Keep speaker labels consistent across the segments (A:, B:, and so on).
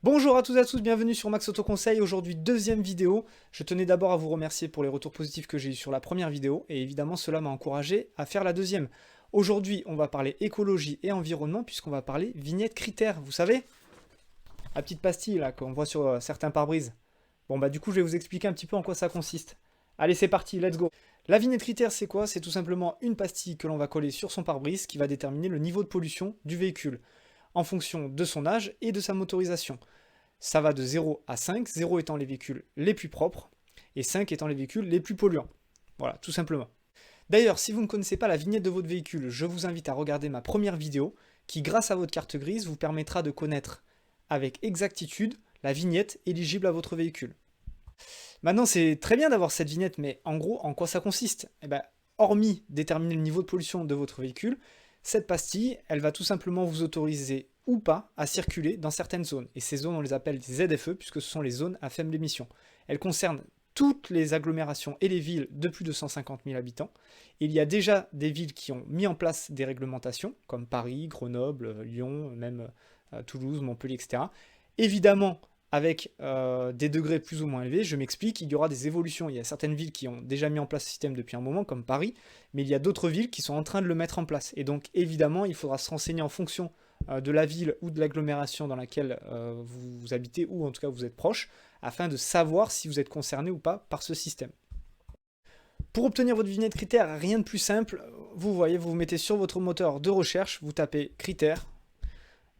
A: Bonjour à toutes et à tous, bienvenue sur Max Auto Conseil. Aujourd'hui, deuxième vidéo. Je tenais d'abord à vous remercier pour les retours positifs que j'ai eu sur la première vidéo et évidemment cela m'a encouragé à faire la deuxième. Aujourd'hui, on va parler écologie et environnement puisqu'on va parler vignette critères. Vous savez, la petite pastille là qu'on voit sur certains pare-brises. Bon bah du coup, je vais vous expliquer un petit peu en quoi ça consiste. Allez, c'est parti, let's go. La vignette critère, c'est quoi? C'est tout simplement une pastille que l'on va coller sur son pare-brise qui va déterminer le niveau de pollution du véhicule en fonction de son âge et de sa motorisation. Ça va de 0 à 5, 0 étant les véhicules les plus propres et 5 étant les véhicules les plus polluants. Voilà, tout simplement. D'ailleurs, si vous ne connaissez pas la vignette de votre véhicule, je vous invite à regarder ma première vidéo qui, grâce à votre carte grise, vous permettra de connaître avec exactitude la vignette éligible à votre véhicule. Maintenant, c'est très bien d'avoir cette vignette, mais en gros, en quoi ça consiste? Eh ben, hormis déterminer le niveau de pollution de votre véhicule, cette pastille, elle va tout simplement vous autoriser ou pas à circuler dans certaines zones. Et ces zones, on les appelle des ZFE, puisque ce sont les zones à faible émission. Elles concernent toutes les agglomérations et les villes de plus de 150 000 habitants. Il y a déjà des villes qui ont mis en place des réglementations, comme Paris, Grenoble, Lyon, même Toulouse, Montpellier, etc. Évidemment, avec des degrés plus ou moins élevés, je m'explique, il y aura des évolutions. Il y a certaines villes qui ont déjà mis en place ce système depuis un moment, comme Paris, mais il y a d'autres villes qui sont en train de le mettre en place. Et donc, évidemment, il faudra se renseigner en fonction de la ville ou de l'agglomération dans laquelle vous habitez, ou en tout cas vous êtes proche, afin de savoir si vous êtes concerné ou pas par ce système. Pour obtenir votre vignette critère, rien de plus simple. Vous voyez, vous vous mettez sur votre moteur de recherche, vous tapez critères.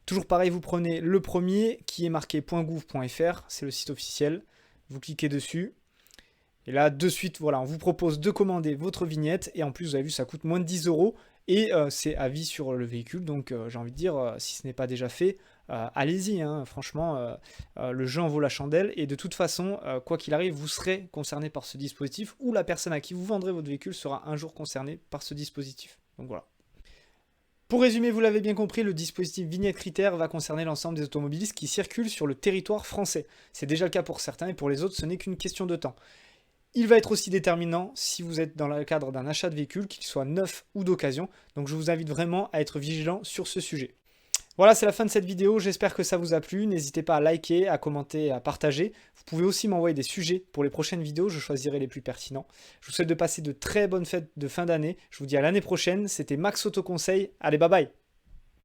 A: Toujours pareil, vous prenez le premier qui est marqué .gouv.fr, c'est le site officiel. Vous cliquez dessus. Et là, de suite, voilà, on vous propose de commander votre vignette. Et en plus, vous avez vu, ça coûte moins de 10 euros. Et c'est à vie sur le véhicule. Donc, j'ai envie de dire, si ce n'est pas déjà fait, allez-y. Hein, franchement, le jeu en vaut la chandelle. Et de toute façon, quoi qu'il arrive, vous serez concerné par ce dispositif. Ou la personne à qui vous vendrez votre véhicule sera un jour concernée par ce dispositif. Donc voilà. Pour résumer, vous l'avez bien compris, le dispositif vignette critère va concerner l'ensemble des automobilistes qui circulent sur le territoire français. C'est déjà le cas pour certains et pour les autres, ce n'est qu'une question de temps. Il va être aussi déterminant si vous êtes dans le cadre d'un achat de véhicule, qu'il soit neuf ou d'occasion. Donc je vous invite vraiment à être vigilant sur ce sujet. Voilà, c'est la fin de cette vidéo, j'espère que ça vous a plu. N'hésitez pas à liker, à commenter, à partager. Vous pouvez aussi m'envoyer des sujets pour les prochaines vidéos, je choisirai les plus pertinents. Je vous souhaite de passer de très bonnes fêtes de fin d'année. Je vous dis à l'année prochaine, c'était Max Auto Conseil. Allez, bye bye!